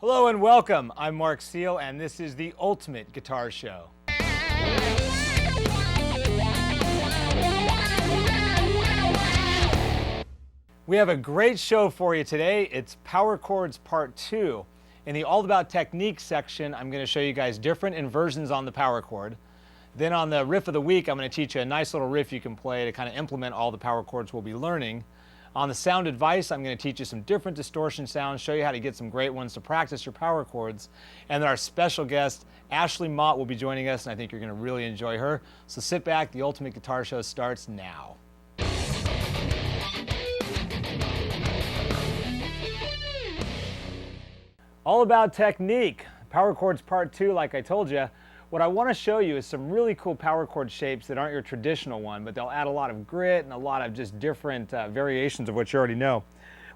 Hello and welcome. I'm Marc and this is the Ultimate Guitar Show. We have a great show for you today. It's Power Chords Part 2. In the All About Technique section, I'm going to show you guys different inversions on the power chord. Then on the riff of the week, I'm going to teach you a nice little riff you can play to kind of implement all the power chords we'll be learning. On the sound advice, I'm going to teach you some different distortion sounds, show you how to get some great ones to practice your power chords. And then our special guest, Ashley Mott, will be joining us, and I think you're going to really enjoy her. So sit back, the Ultimate Guitar Show starts now. All About Technique, Power Chords Part 2, like I told you. What I want to show you is some really cool power chord shapes that aren't your traditional one, but they'll add a lot of grit and a lot of just different variations of what you already know.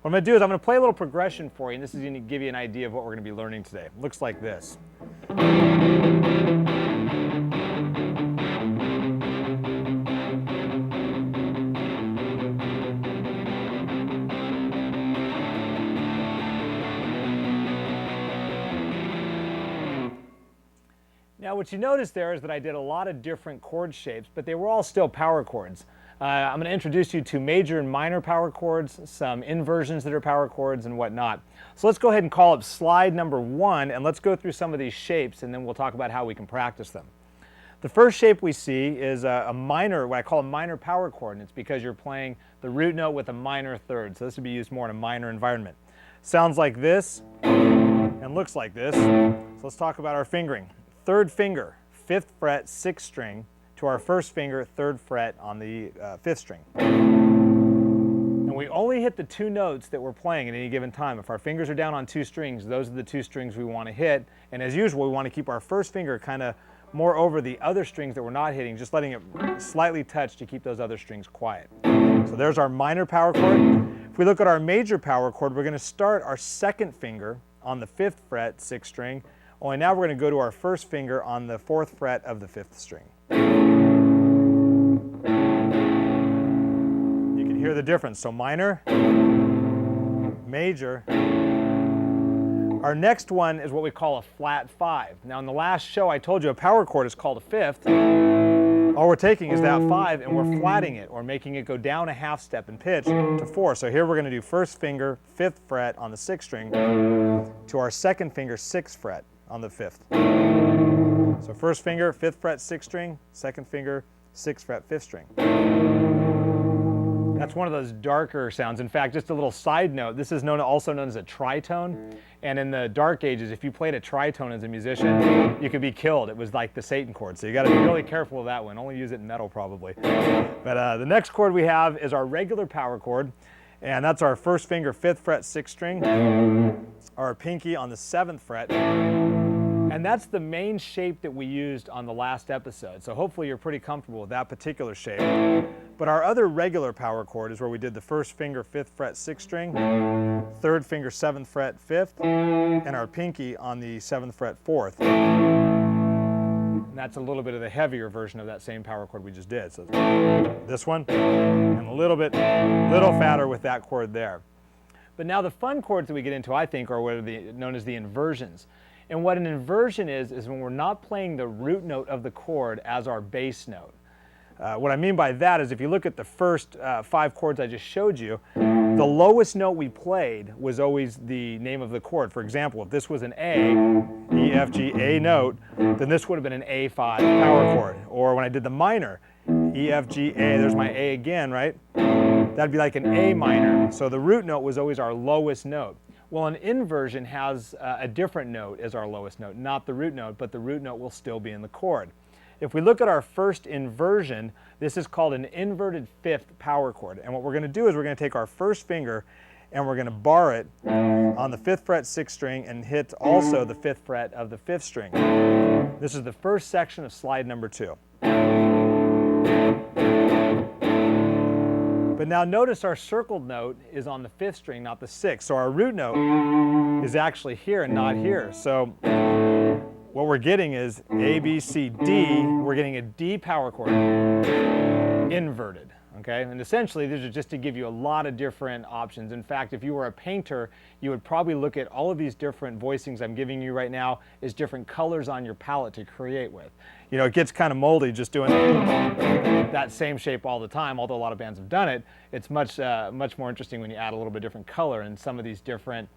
What I'm going to do is I'm going to play a little progression for you, and this is going to give you an idea of what we're going to be learning today. It looks like this. Now what you notice there is that I did a lot of different chord shapes, but they were all still power chords. I'm going to introduce you to major and minor power chords, some inversions that are power chords and whatnot. So let's go ahead and call up slide number 1 and let's go through some of these shapes and then we'll talk about how we can practice them. The first shape we see is a minor, what I call a minor power chord, and it's because you're playing the root note with a minor third. So this would be used more in a minor environment. Sounds like this and looks like this. So let's talk about our fingering. Third finger, 5th fret, 6th string, to our first finger, 3rd fret on the 5th string. And we only hit the 2 notes that we're playing at any given time. If our fingers are down on 2 strings, those are the 2 strings we want to hit. And as usual, we want to keep our first finger kind of more over the other strings that we're not hitting, just letting it slightly touch to keep those other strings quiet. So there's our minor power chord. If we look at our major power chord, we're going to start our 2nd finger on the 5th fret, 6th string. Only now we're going to go to our first finger on the 4th fret of the 5th string. You can hear the difference. So minor, major. Our next one is what we call a flat 5. Now in the last show I told you a power chord is called a 5th. All we're taking is that 5 and we're flatting it or making it go down a half step in pitch to 4. So here we're going to do first finger, 5th fret on the 6th string to our second finger, 6th fret on the 5th. So first finger, 5th fret, 6th string, second finger, 6th fret, 5th string. That's one of those darker sounds. In fact, just a little side note, this is also known as a tritone. And in the Dark Ages, if you played a tritone as a musician, you could be killed. It was like the Satan chord. So you got to be really careful with that one. Only use it in metal probably. But the next chord we have is our regular power chord. And that's our first finger, 5th fret, 6th string, our pinky on the 7th fret. And that's the main shape that we used on the last episode. So hopefully you're pretty comfortable with that particular shape. But our other regular power chord is where we did the first finger, 5th fret, 6th string, 3rd finger, 7th fret, 5th, and our pinky on the 7th fret, 4th. And that's a little bit of the heavier version of that same power chord we just did. So this one, and a little fatter with that chord there. But now the fun chords that we get into, I think, are what are known as the inversions. And what an inversion is when we're not playing the root note of the chord as our bass note. What I mean by that is if you look at the first 5 chords I just showed you, the lowest note we played was always the name of the chord. For example, if this was an A, E, F, G, A note, then this would have been an A5 power chord. Or when I did the minor, E, F, G, A, there's my A again, right? That'd be like an A minor. So the root note was always our lowest note. Well, an inversion has a different note as our lowest note, not the root note, but the root note will still be in the chord. If we look at our first inversion, this is called an inverted 5th power chord. And what we're going to do is we're going to take our first finger and we're going to bar it on the 5th fret, 6th string and hit also the 5th fret of the 5th string. This is the first section of slide number 2. But now notice our circled note is on the 5th string, not the 6th. So our root note is actually here and not here. So what we're getting is A, B, C, D. We're getting a D power chord inverted. Okay, and essentially these are just to give you a lot of different options. In fact, if you were a painter, you would probably look at all of these different voicings I'm giving you right now as different colors on your palette to create with. You know, it gets kind of moldy just doing that same shape all the time, although a lot of bands have done it. It's much more interesting when you add a little bit different color, and some of these different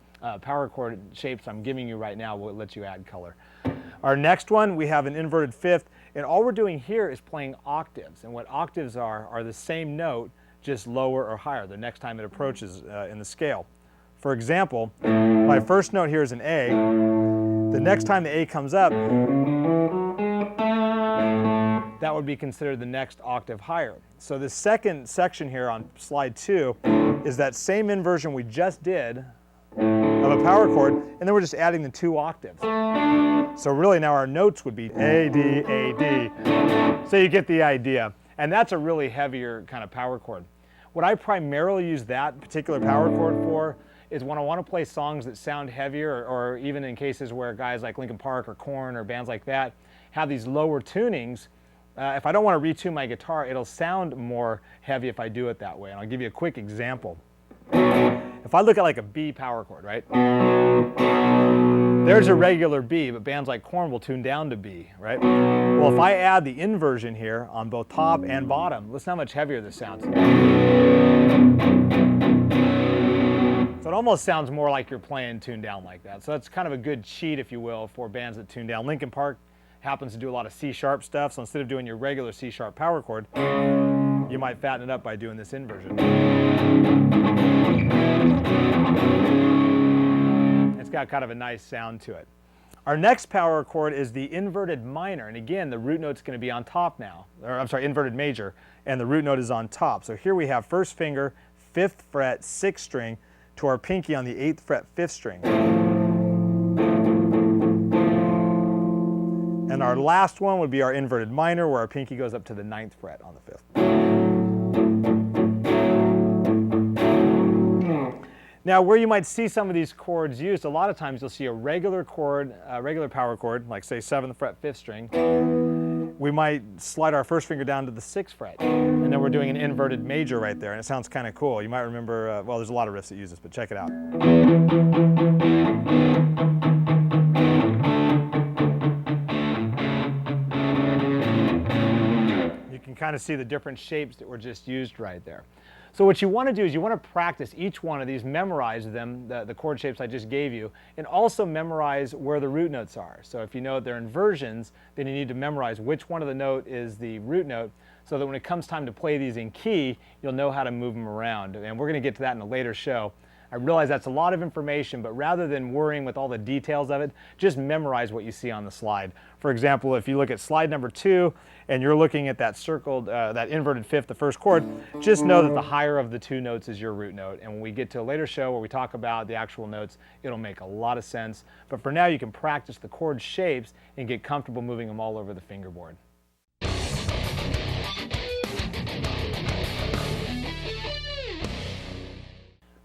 power chord shapes I'm giving you right now will let you add color. Our next one, we have an inverted fifth, and all we're doing here is playing octaves. And what octaves are the same note, just lower or higher, the next time it approaches in the scale. For example, my first note here is an A. The next time the A comes up, that would be considered the next octave higher. So the second section here on slide 2 is that same inversion we just did of a power chord, and then we're just adding the 2 octaves. So really now our notes would be A, D, A, D. So you get the idea. And that's a really heavier kind of power chord. What I primarily use that particular power chord for is when I want to play songs that sound heavier, or even in cases where guys like Linkin Park or Korn or bands like that have these lower tunings. If I don't want to retune my guitar, it'll sound more heavy if I do it that way. And I'll give you a quick example. If I look at like a B power chord, right? There's a regular B, but bands like Korn will tune down to B, right? Well, if I add the inversion here on both top and bottom, listen how much heavier this sounds. So it almost sounds more like you're playing tuned down like that. So that's kind of a good cheat, if you will, for bands that tune down. Linkin Park happens to do a lot of C-sharp stuff, so instead of doing your regular C-sharp power chord, you might fatten it up by doing this inversion. It's got kind of a nice sound to it. Our next power chord is the inverted minor, and again, the root note's going to be on top now. Or I'm sorry, inverted major, and the root note is on top. So here we have first finger, 5th fret, 6th string, to our pinky on the 8th fret, 5th string. And our last one would be our inverted minor, where our pinky goes up to the 9th fret on the 5th. Now, where you might see some of these chords used, a lot of times you'll see a regular chord, a regular power chord, like say 7th fret, 5th string. We might slide our first finger down to the 6th fret, and then we're doing an inverted major right there, and it sounds kind of cool. You might remember, well, there's a lot of riffs that use this, but check it out. You can kind of see the different shapes that were just used right there. So what you want to do is you want to practice each one of these, memorize them, the chord shapes I just gave you, and also memorize where the root notes are. So if you know they're inversions, then you need to memorize which one of the note is the root note, so that when it comes time to play these in key, you'll know how to move them around. And we're going to get to that in a later show. I realize that's a lot of information, but rather than worrying with all the details of it, just memorize what you see on the slide. For example, if you look at slide number 2 and you're looking at that circled, that inverted fifth, the first chord, just know that the higher of the 2 notes is your root note. And when we get to a later show where we talk about the actual notes, it'll make a lot of sense. But for now, you can practice the chord shapes and get comfortable moving them all over the fingerboard.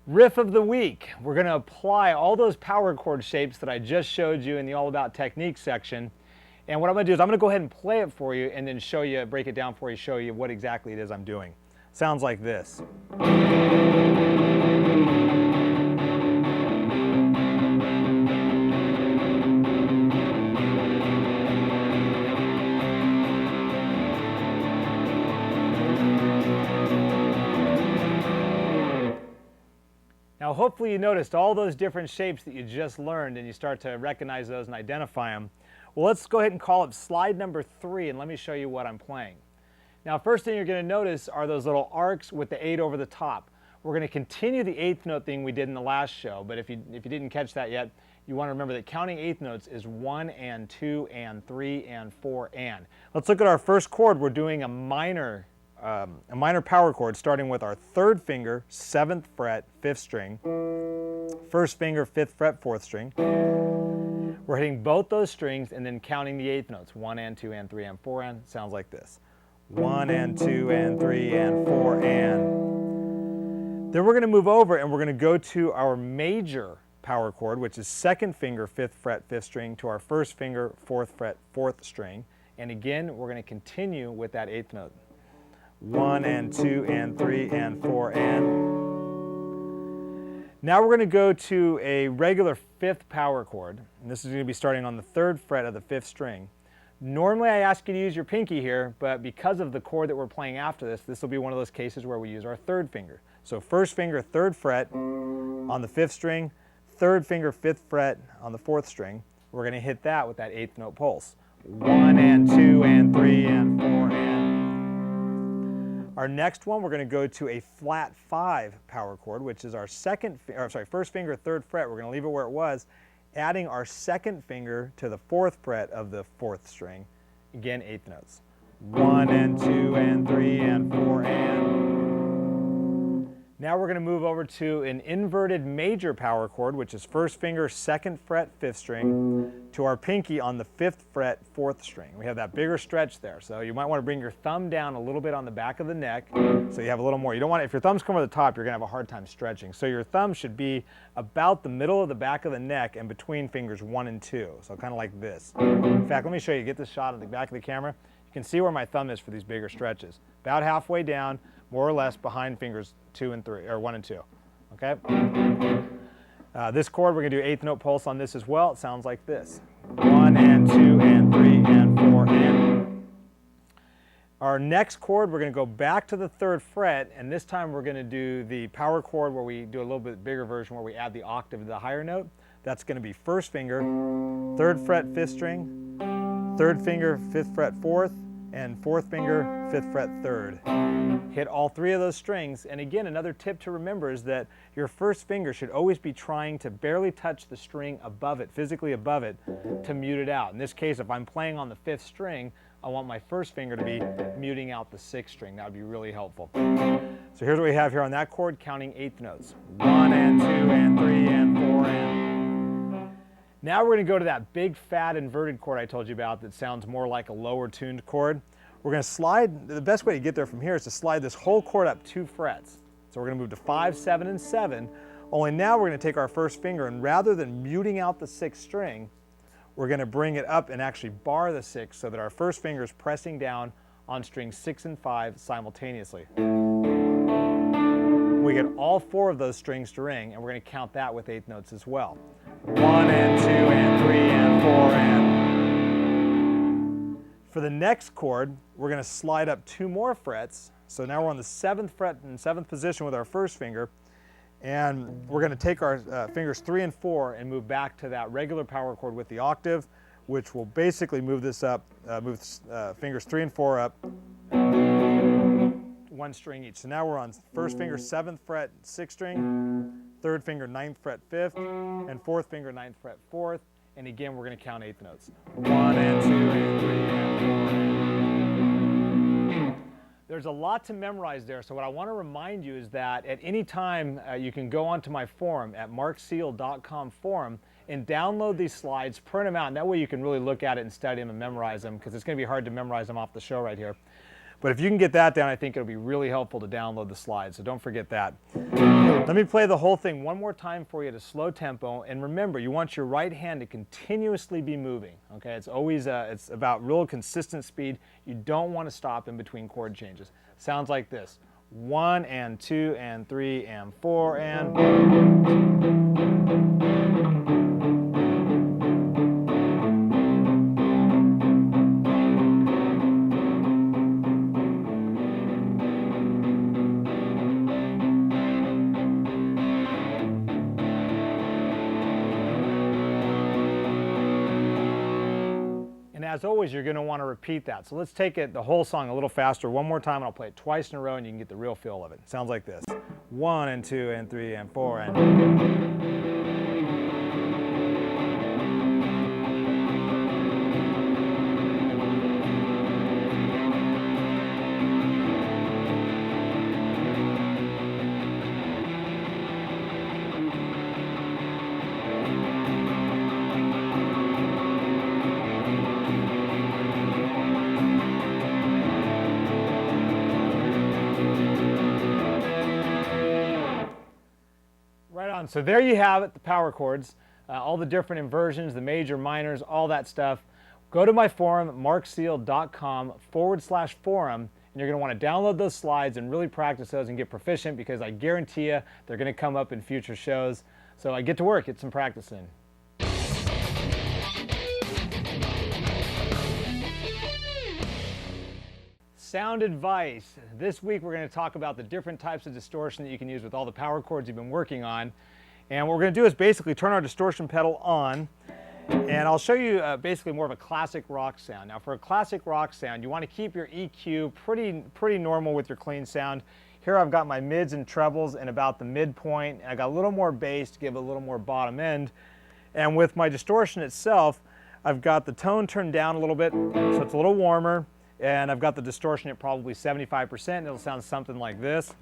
Riff of the week. We're going to apply all those power chord shapes that I just showed you in the All About Technique section. And what I'm going to do is I'm going to go ahead and play it for you and then show you, break it down for you, show you what exactly it is I'm doing. Sounds like this. Now hopefully you noticed all those different shapes that you just learned and you start to recognize those and identify them. Well, let's go ahead and call up slide number 3 and let me show you what I'm playing. Now first thing you're going to notice are those little arcs with the 8 over the top. We're going to continue the 8th note thing we did in the last show, but if you didn't catch that yet, you want to remember that counting 8th notes is 1 and 2 and 3 and 4 and. Let's look at our first chord. We're doing a minor power chord starting with our 3rd finger, 7th fret, 5th string, 1st finger, 5th fret, 4th string. We're hitting both those strings and then counting the 8th notes, 1 and 2 and 3 and 4 and. Sounds like this. 1 and 2 and 3 and 4 and. Then we're going to move over and we're going to go to our major power chord, which is 2nd finger, 5th fret, 5th string, to our 1st finger, 4th fret, 4th string. And again, we're going to continue with that 8th note. 1 and 2 and 3 and 4 and. Now we're going to go to a regular 5th power chord, and this is going to be starting on the 3rd fret of the 5th string. Normally I ask you to use your pinky here, but because of the chord that we're playing after this, this will be one of those cases where we use our 3rd finger. So 1st finger, 3rd fret on the 5th string, 3rd finger, 5th fret on the 4th string. We're going to hit that with that 8th note pulse. 1 and 2 and 3 and 4 and. Our next one, we're going to go to a flat 5 power chord, which is our 1st finger, 3rd fret. We're going to leave it where it was, adding our 2nd finger to the 4th fret of the 4th string. Again, 8th notes. 1 and 2 and 3 and 4 and. Now we're going to move over to an inverted major power chord, which is 1st finger, 2nd fret, 5th string, to our pinky on the 5th fret, 4th string. We have that bigger stretch there, so you might want to bring your thumb down a little bit on the back of the neck so you have a little more. You don't want to, if your thumbs come over the top, you're going to have a hard time stretching. So your thumb should be about the middle of the back of the neck and between fingers 1 and 2, so kind of like this. In fact, let me show you, get this shot on the back of the camera. You can see where my thumb is for these bigger stretches. About halfway down, more or less behind fingers 2 and 3, or 1 and 2, okay? This chord, we're going to do 8th note pulse on this as well. It sounds like this. 1 and 2 and 3 and 4 and. Our next chord, we're going to go back to the 3rd fret, and this time we're going to do the power chord where we do a little bit bigger version where we add the octave to the higher note. That's going to be 1st finger, 3rd fret, 5th string, 3rd finger, 5th fret, 4th, and 4th finger, 5th fret, 3rd. Hit all 3 of those strings, and again, another tip to remember is that your 1st finger should always be trying to barely touch the string above it, physically above it, to mute it out. In this case, if I'm playing on the 5th string, I want my 1st finger to be muting out the 6th string. That would be really helpful. So here's what we have here on that chord, counting 8th notes. 1 and 2 and 3 and 4 and. Now we're going to go to that big fat inverted chord I told you about that sounds more like a lower tuned chord. We're going to slide, the best way to get there from here is to slide this whole chord up 2 frets. So we're going to move to 5, 7, and 7, only now we're going to take our 1st finger and rather than muting out the 6th string, we're going to bring it up and actually bar the 6 so that our 1st finger is pressing down on strings 6 and 5 simultaneously. We get all 4 of those strings to ring, and we're going to count that with 8th notes as well. 1 and 2 and 3 and 4 and. For the next chord, we're going to slide up 2 more frets. So now we're on the 7th fret in 7th position with our 1st finger, and we're going to take our fingers 3 and 4 and move back to that regular power chord with the octave, which will basically move this up, fingers 3 and 4 up, 1 string each. So now we're on 1st finger 7th fret 6th string, 3rd finger 9th fret 5th, and 4th finger 9th fret 4th. And again, we're going to count 8th notes. 1 and 2 and 3 and 4. There's a lot to memorize there, so what I want to remind you is that at any time you can go onto my forum at marcseal.com forum and download these slides, print them out, and that way you can really look at it and study them and memorize them, because it's going to be hard to memorize them off the show right here. But if you can get that down, I think it'll be really helpful to download the slides, so don't forget that. Let me play the whole thing one more time for you at a slow tempo, and remember, you want your right hand to continuously be moving, okay? It's always, it's about real consistent speed. You don't want to stop in between chord changes. Sounds like this. 1 and 2 and 3 and 4 and. As always, you're going to want to repeat that. So let's take it, the whole song, a little faster one more time, and I'll play it twice in a row and you can get the real feel of it. It sounds like this. 1 and 2 and 3 and 4 and. So there you have it, the power chords, all the different inversions, the major, minors, all that stuff. Go to my forum, marcseal.com/forum, And you're going to want to download those slides and really practice those and get proficient, because I guarantee you they're going to come up in future shows. So get to work, get some practice in. Sound advice. This week we're going to talk about the different types of distortion that you can use with all the power chords you've been working on. And what we're going to do is basically turn our distortion pedal on, and I'll show you basically more of a classic rock sound. Now for a classic rock sound, you want to keep your EQ pretty normal with your clean sound. Here I've got my mids and trebles and about the midpoint, and I got a little more bass to give a little more bottom end. And with my distortion itself, I've got the tone turned down a little bit so it's a little warmer. And I've got the distortion at probably 75%, and it'll sound something like this.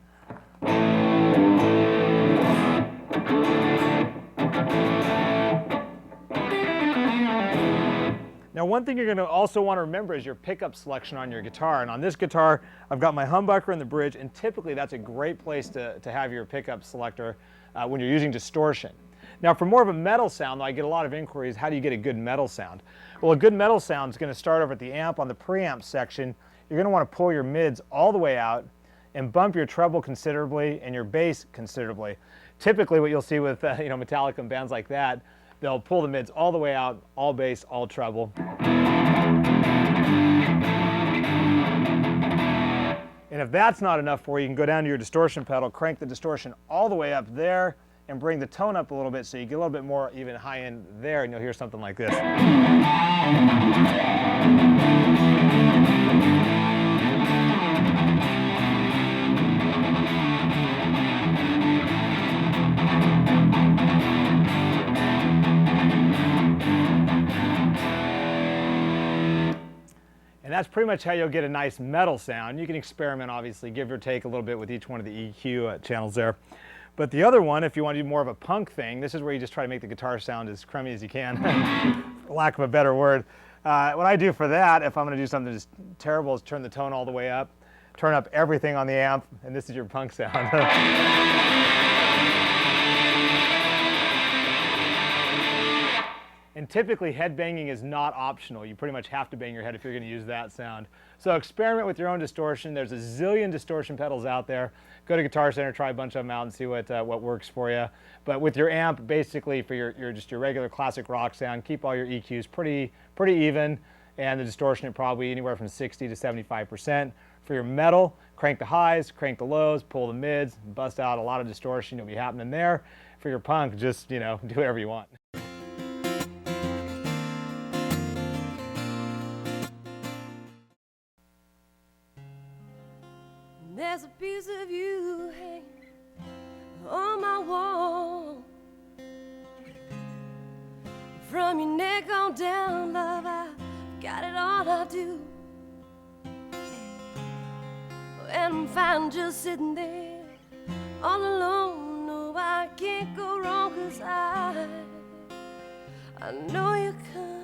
Now one thing you're going to also want to remember is your pickup selection on your guitar. And on this guitar, I've got my humbucker in the bridge, and typically that's a great place to have your pickup selector when you're using distortion. Now for more of a metal sound, though, I get a lot of inquiries, how do you get a good metal sound? Well, a good metal sound is going to start over at the amp on the preamp section. You're going to want to pull your mids all the way out and bump your treble considerably and your bass considerably. Typically what you'll see with Metallica and bands like that, they'll pull the mids all the way out, all bass, all treble. And if that's not enough for you, you can go down to your distortion pedal, crank the distortion all the way up there, and bring the tone up a little bit so you get a little bit more even high end there, and you'll hear something like this. And that's pretty much how you'll get a nice metal sound. You can experiment, obviously, give or take a little bit with each one of the EQ channels there. But the other one, if you want to do more of a punk thing, this is where you just try to make the guitar sound as crummy as you can, for lack of a better word. What I do for that, if I'm going to do something just terrible, is turn the tone all the way up, turn up everything on the amp, and this is your punk sound. And typically headbanging is not optional. You pretty much have to bang your head if you're going to use that sound. So experiment with your own distortion. There's a zillion distortion pedals out there. Go to Guitar Center, try a bunch of them out and see what works for you. But with your amp, basically for your regular classic rock sound, keep all your EQs pretty even, and the distortion at probably anywhere from 60 to 75%. For your metal, crank the highs, crank the lows, pull the mids, bust out a lot of distortion. You'll be happening there. For your punk, just do whatever you want. There's a piece of you hanging on my wall. From your neck on down, love, I've got it all I do. And I'm fine just sitting there all alone. No, I can't go wrong, 'cause I know you're coming.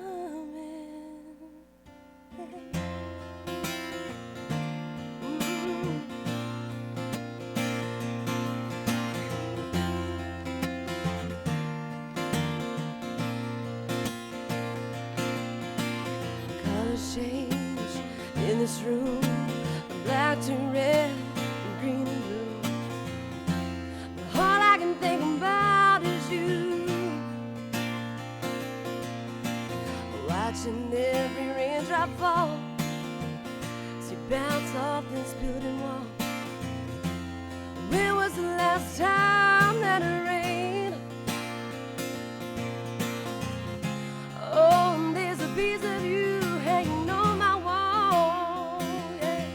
Change in this room, black to red, green and blue. But all I can think about is you. Watching every raindrop fall, as you bounce off this building wall. When was the last time that it rained? Oh, and there's a piece of you hanging on my wall, yeah.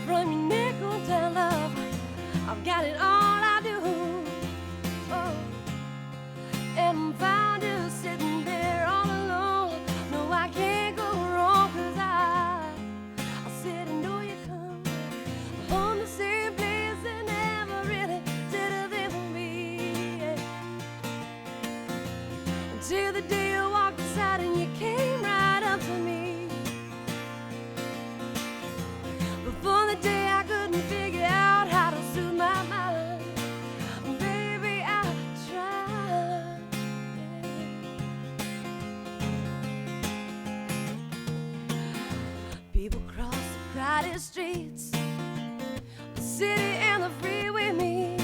From your neck on down, love, I've got it all I do. Oh, and I'm found just sitting there all alone. No, I can't go wrong, 'cause I said I know you come home the same place and never really did a thing for me, yeah. Until the day you walked aside and you came right up to me. Before the day I couldn't figure out how to soothe my mind. Baby, I tried. People cross city streets, the city and the freeway meets.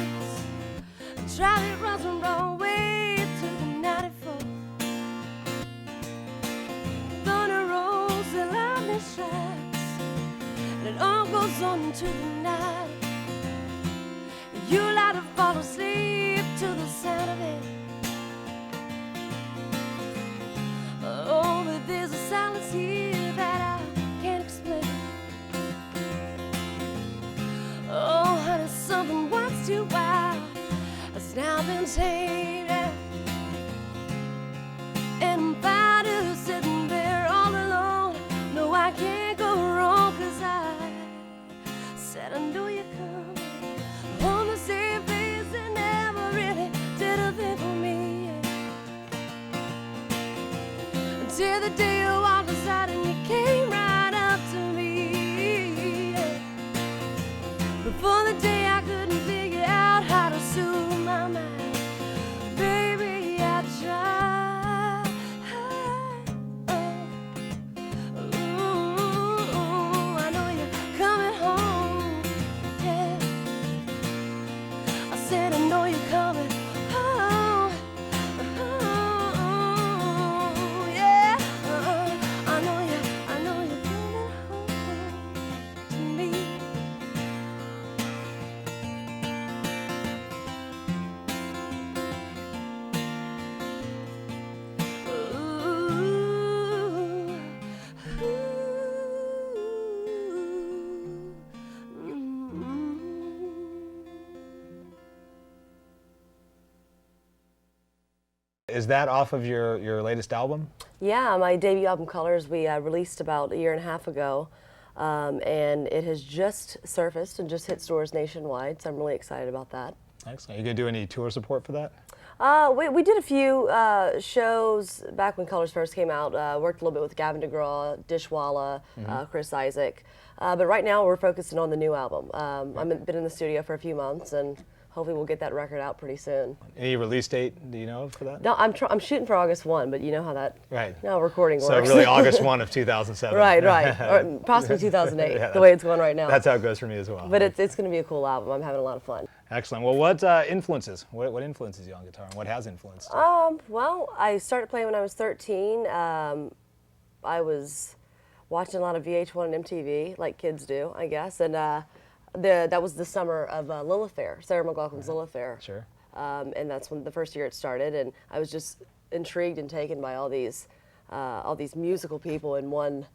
Traffic runs from Broadway to the 94. Thunder rolls the lightning strikes, and it all goes on into the night. You like to fall asleep to the sound of it. Oh, but there's a silence here that I can't explain. Oh, honey, something once too wild has now been tamed. And I'm fine just sitting there all alone. No, I can't go wrong, 'cause I said I know you're coming. On the same place and never really did a thing for me. Until the day you walked aside and you came right up to me. Before the day I couldn't figure out how to soothe my mind. Baby, I tried. Ooh, I know you're coming home. Yeah. I said I know you're coming home. Yeah. I know you're coming home to me. Is that off of your latest album? Yeah, my debut album, Colors, we released about a year and a half ago, and it has just surfaced and just hit stores nationwide, so I'm really excited about that. Excellent. Are you going to do any tour support for that? We did a few shows back when Colors first came out. Worked a little bit with Gavin DeGraw, Dishwalla, Chris Isaac, but right now we're focusing on the new album. I've been in the studio for a few months, and hopefully we'll get that record out pretty soon. Any release date do you know of for that? No, I'm shooting for August 1, but you know how that recording works. So really August 1 of 2007. Right, or possibly 2008, Yeah, the way it's going right now. That's how it goes for me as well. But it's going to be a cool album. I'm having a lot of fun. Excellent. Well, what influences? What influences you on guitar, and what has influenced you? Well, I started playing when I was 13. I was watching a lot of VH1 and MTV, like kids do, I guess, and that was the summer of Lilith Fair, Sarah McLachlan's Lilith Fair. Sure. And that's when the first year it started, and I was just intrigued and taken by all these musical people in one,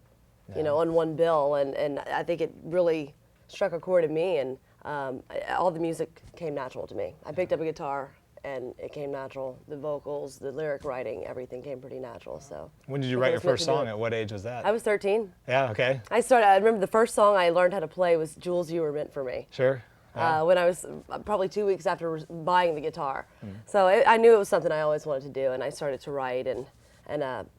on one bill, and I think it really struck a chord in me, and all the music came natural to me. I picked up a guitar, and it came natural. The vocals, the lyric writing, everything came pretty natural. So. When did you write your first song? At what age was that? I was 13. Yeah. Okay. I remember the first song I learned how to play was "Jules, You Were Meant for Me." Sure. Yeah. When I was probably 2 weeks after buying the guitar. So I knew it was something I always wanted to do, and I started to write and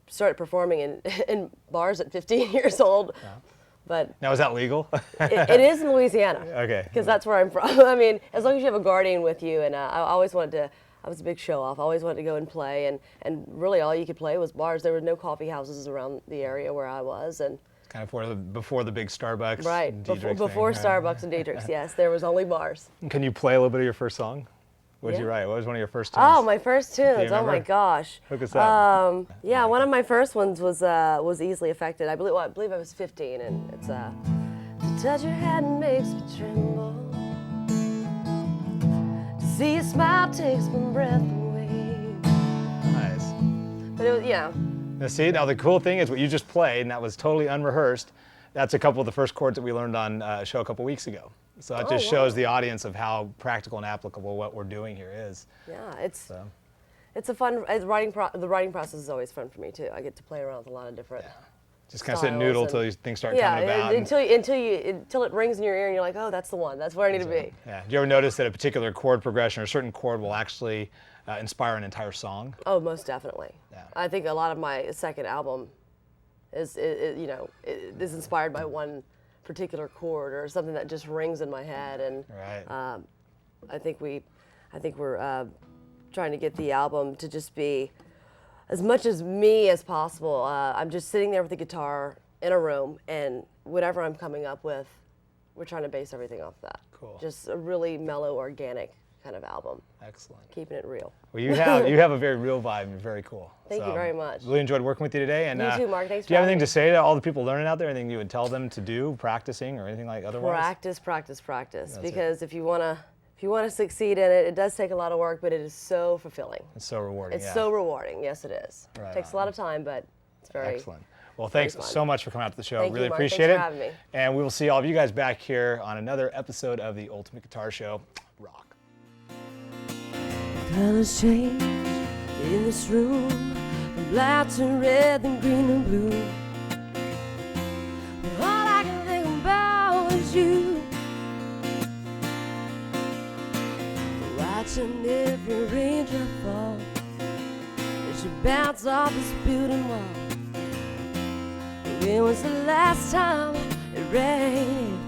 started performing in bars at 15 years old. Yeah. But now, is that legal? it is in Louisiana. Okay. Because that's where I'm from. I mean, as long as you have a guardian with you, and I always wanted to. I was a big show off. I always wanted to go and play, and really all you could play was bars. There were no coffee houses around the area where I was, and. Kind of before the big Starbucks. Right. And before thing, Starbucks and Diedrich's. Yes, there was only bars. Can you play a little bit of your first song? What did you write? What was one of your first tunes? Oh, my first tunes. Oh my gosh. Hook us up. Yeah, one of my first ones was Easily Affected. I believe I was 15, and it's to touch your hand makes me tremble. To see your smile takes my breath away. Nice. But it was, Now see, now the cool thing is what you just played, and that was totally unrehearsed. That's a couple of the first chords that we learned on a show a couple weeks ago. So that just shows the audience of how practical and applicable what we're doing here is. Yeah, it's a fun the writing process is always fun for me too. I get to play around with a lot of different. Just kind of sit and noodle until things start coming about. until it rings in your ear and you're like, oh, that's the one. That's where I need to be. Yeah. Do you ever notice that a particular chord progression or a certain chord will actually inspire an entire song? Oh, most definitely. Yeah. I think a lot of my second album is inspired by one particular chord or something that just rings in my head, and I think we're trying to get the album to just be as much as me as possible. I'm just sitting there with the guitar in a room, and whatever I'm coming up with, we're trying to base everything off that. Cool. Just a really mellow, organic kind of album, Excellent. keeping it real. Well, you have a very real vibe and very cool. Thank you very much. Really enjoyed working with you today. And You too, Mark. Thanks do you have for anything having to me. say to all the people learning out there? Anything you would tell them to do, practicing or anything like otherwise? Practice, practice, practice. That's Because if you wanna succeed in it, it does take a lot of work, but it is so fulfilling. It's so rewarding. It's yeah. so rewarding. Yes, it is. Right Takes a on. lot of time, but it's very Excellent. Well, thanks fun. so much for coming out to the show. Thank you, Really Mark. appreciate Thanks it. for having me. And we will see all of you guys back here on another episode of the Ultimate Guitar Show. Rock. Colors change in this room, from black to red, then green and blue. But all I can think about is you. Watching every raindrop fall as you bounce off this building wall. When was the last time it rained?